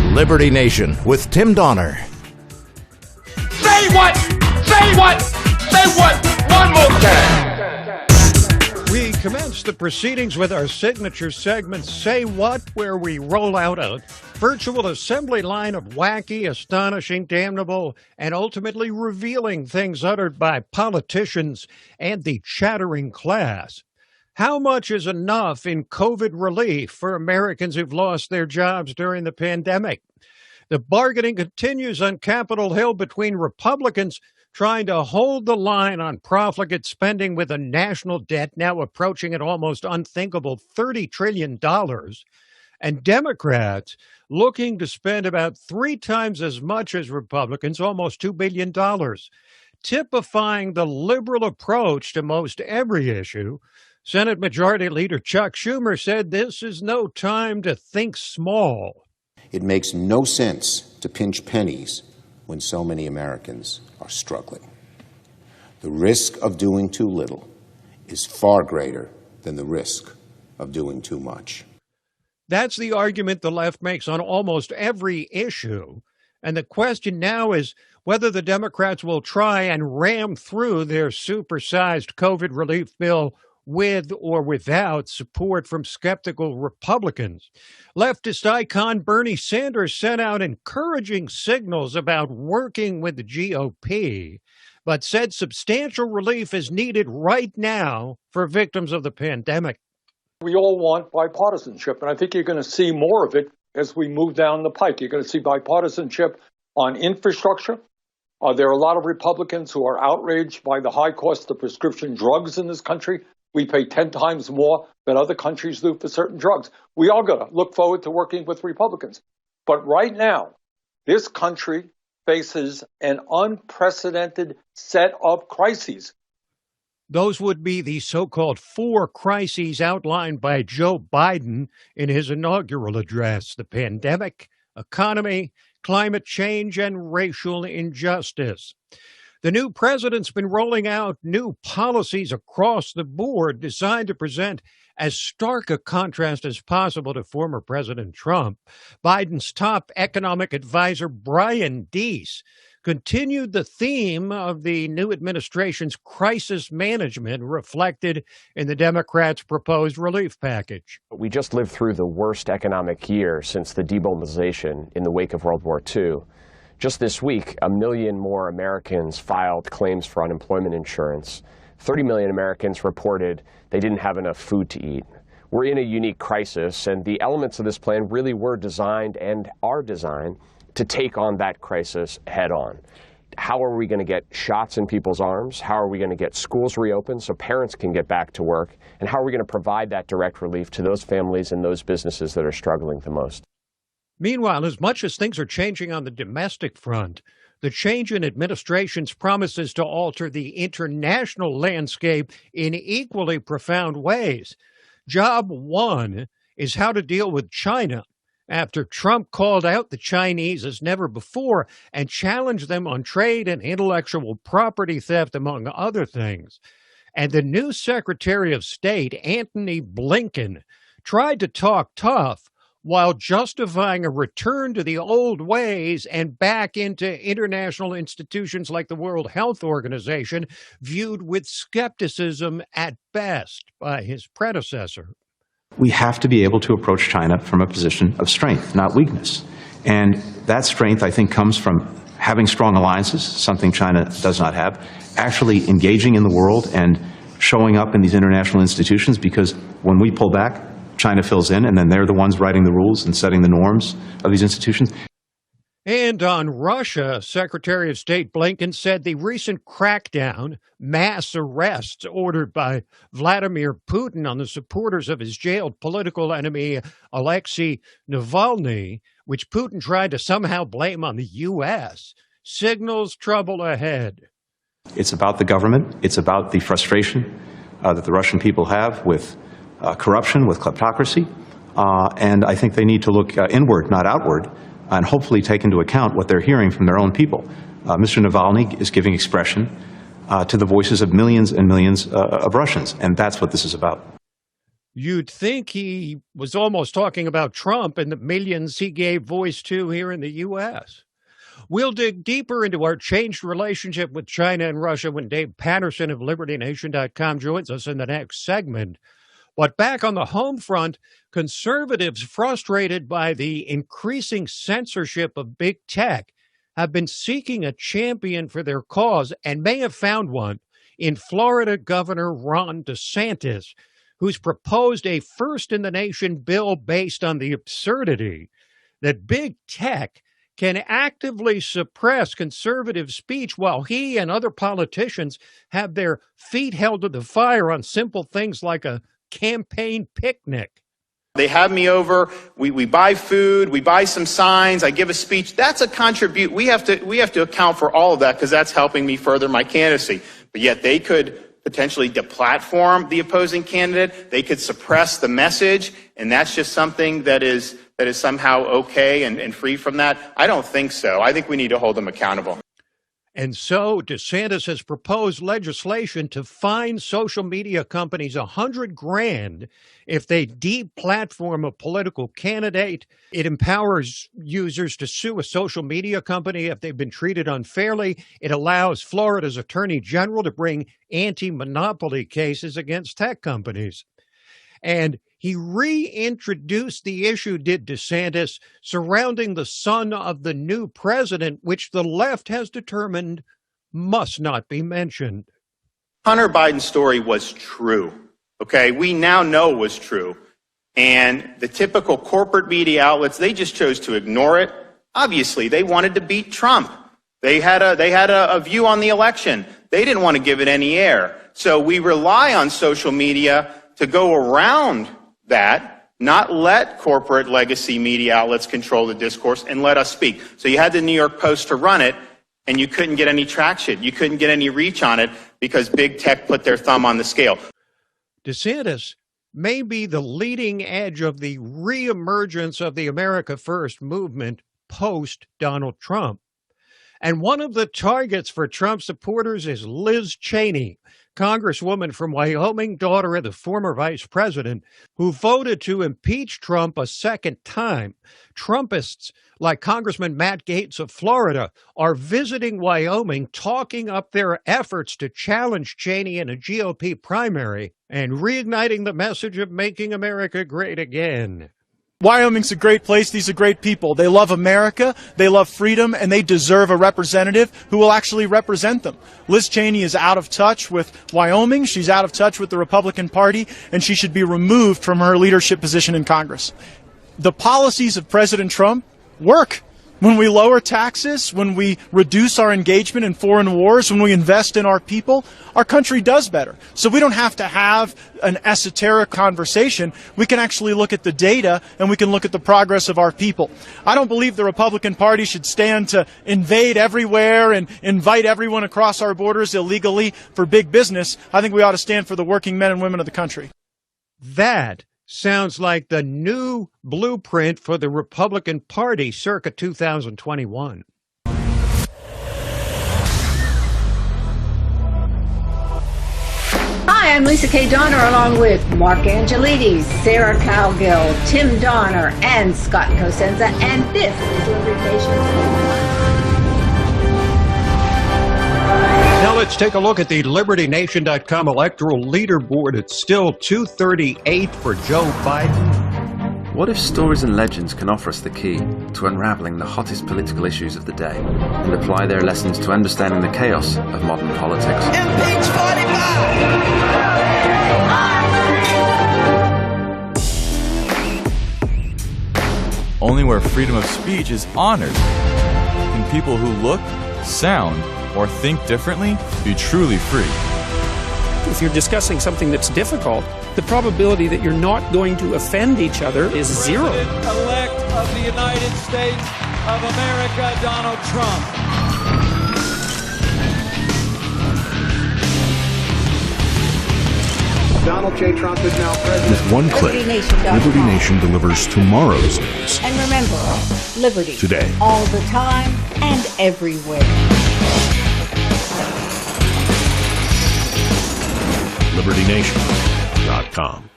Liberty Nation with Tim Donner. Say what? Say what? Say what? One more time. We commence the proceedings with our signature segment, Say What, where we roll out a virtual assembly line of wacky, astonishing, damnable, and ultimately revealing things uttered by politicians and the chattering class. How much is enough in COVID relief for Americans who've lost their jobs during the pandemic? The bargaining continues on Capitol Hill between Republicans trying to hold the line on profligate spending with a national debt now approaching an almost unthinkable $30 trillion, and Democrats looking to spend about 3 times as much as Republicans, almost $2 billion, typifying the liberal approach to most every issue. Senate Majority Leader Chuck Schumer said this is no time to think small. It makes no sense to pinch pennies when so many Americans are struggling. The risk of doing too little is far greater than the risk of doing too much. That's the argument the left makes on almost every issue. And the question now is whether the Democrats will try and ram through their supersized COVID relief bill with or without support from skeptical Republicans. Leftist icon Bernie Sanders sent out encouraging signals about working with the GOP, but said substantial relief is needed right now for victims of the pandemic. We all want bipartisanship, and I think you're going to see more of it as we move down the pike. You're going to see bipartisanship on infrastructure. There are a lot of Republicans who are outraged by the high cost of prescription drugs in this country. We pay 10 times more than other countries do for certain drugs. We are going to look forward to working with Republicans. But right now, this country faces an unprecedented set of crises. Those would be the so-called 4 crises outlined by Joe Biden in his inaugural address: the pandemic, economy, climate change, and racial injustice. The new president's been rolling out new policies across the board designed to present as stark a contrast as possible to former President Trump. Biden's top economic advisor, Brian Deese, continued the theme of the new administration's crisis management reflected in the Democrats' proposed relief package. We just lived through the worst economic year since the demobilization in the wake of World War II. Just this week, 1 million more Americans filed claims for unemployment insurance. 30 million Americans reported they didn't have enough food to eat. We're in a unique crisis, and the elements of this plan really were designed and are designed to take on that crisis head on. How are we going to get shots in people's arms? How are we going to get schools reopened so parents can get back to work? And how are we going to provide that direct relief to those families and those businesses that are struggling the most? Meanwhile, as much as things are changing on the domestic front, the change in administration's promises to alter the international landscape in equally profound ways. Job 1 is how to deal with China after Trump called out the Chinese as never before and challenged them on trade and intellectual property theft, among other things. And the new Secretary of State, Antony Blinken, tried to talk tough while justifying a return to the old ways and back into international institutions like the World Health Organization, viewed with skepticism at best by his predecessor. We have to be able to approach China from a position of strength, not weakness. And that strength, I think, comes from having strong alliances, something China does not have, actually engaging in the world and showing up in these international institutions, because when we pull back, China fills in, and then they're the ones writing the rules and setting the norms of these institutions. And on Russia, Secretary of State Blinken said the recent crackdown, mass arrests ordered by Vladimir Putin on the supporters of his jailed political enemy, Alexei Navalny, which Putin tried to somehow blame on the U.S., signals trouble ahead. It's about the government. It's about the frustration that the Russian people have with corruption, with kleptocracy, and I think they need to look inward, not outward, and hopefully take into account what they're hearing from their own people. Mr. Navalny is giving expression to the voices of millions and millions of Russians, and that's what this is about. You'd think he was almost talking about Trump and the millions he gave voice to here in the U.S. We'll dig deeper into our changed relationship with China and Russia when Dave Patterson of LibertyNation.com joins us in the next segment. But back on the home front, conservatives frustrated by the increasing censorship of big tech have been seeking a champion for their cause and may have found one in Florida Governor Ron DeSantis, who's proposed a first-in-the-nation bill based on the absurdity that big tech can actively suppress conservative speech while he and other politicians have their feet held to the fire on simple things like a campaign picnic. They have me over, we buy food, we buy some signs, I give a speech. That's a contribute. We have to account for all of that because that's helping me further my candidacy. But yet they could potentially deplatform the opposing candidate. They could suppress the message, and that's just something that is somehow okay and free from that. I don't think so. I think we need to hold them accountable. And so DeSantis has proposed legislation to fine social media companies $100,000 if they deplatform a political candidate. It empowers users to sue a social media company if they've been treated unfairly. It allows Florida's Attorney General to bring anti-monopoly cases against tech companies. And he reintroduced the issue, did DeSantis, surrounding the son of the new president, which the left has determined must not be mentioned. Hunter Biden's story was true. Okay, we now know it was true. And the typical corporate media outlets, they just chose to ignore it. Obviously, they wanted to beat Trump. They had a view on the election. They didn't want to give it any air. So we rely on social media to go around that, not let corporate legacy media outlets control the discourse and let us speak. So you had the New York Post to run it, and you couldn't get any traction. You couldn't get any reach on it because big tech put their thumb on the scale. DeSantis may be the leading edge of the reemergence of the America First movement post-Donald Trump. And one of the targets for Trump supporters is Liz Cheney, Congresswoman from Wyoming, daughter of the former vice president, who voted to impeach Trump a second time. Trumpists like Congressman Matt Gaetz of Florida are visiting Wyoming, talking up their efforts to challenge Cheney in a GOP primary and reigniting the message of making America great again. Wyoming's a great place. These are great people. They love America, they love freedom, and they deserve a representative who will actually represent them. Liz Cheney is out of touch with Wyoming. She's out of touch with the Republican Party, and she should be removed from her leadership position in Congress. The policies of President Trump work. When we lower taxes, when we reduce our engagement in foreign wars, when we invest in our people, our country does better. So we don't have to have an esoteric conversation. We can actually look at the data and we can look at the progress of our people. I don't believe the Republican Party should stand to invade everywhere and invite everyone across our borders illegally for big business. I think we ought to stand for the working men and women of the country. That sounds like the new blueprint for the Republican Party circa 2021. Hi, I'm Lisa K. Donner, along with Mark Angelides, Sarah Cowgill, Tim Donner, and Scott Cosenza, and this is Liberty Nation. Now let's take a look at the LibertyNation.com electoral leaderboard. It's still 238 for Joe Biden. What if stories and legends can offer us the key to unraveling the hottest political issues of the day and apply their lessons to understanding the chaos of modern politics? Impeach 45! Only where freedom of speech is honored can people who look, sound, or think differently be truly free. If you're discussing something that's difficult, the probability that you're not going to offend each other is zero. President-elect of the United States of America, Donald Trump. Donald J. Trump is now president. With one click, Liberty Nation delivers tomorrow's news. And remember, liberty. Today. All the time and everywhere. LibertyNation.com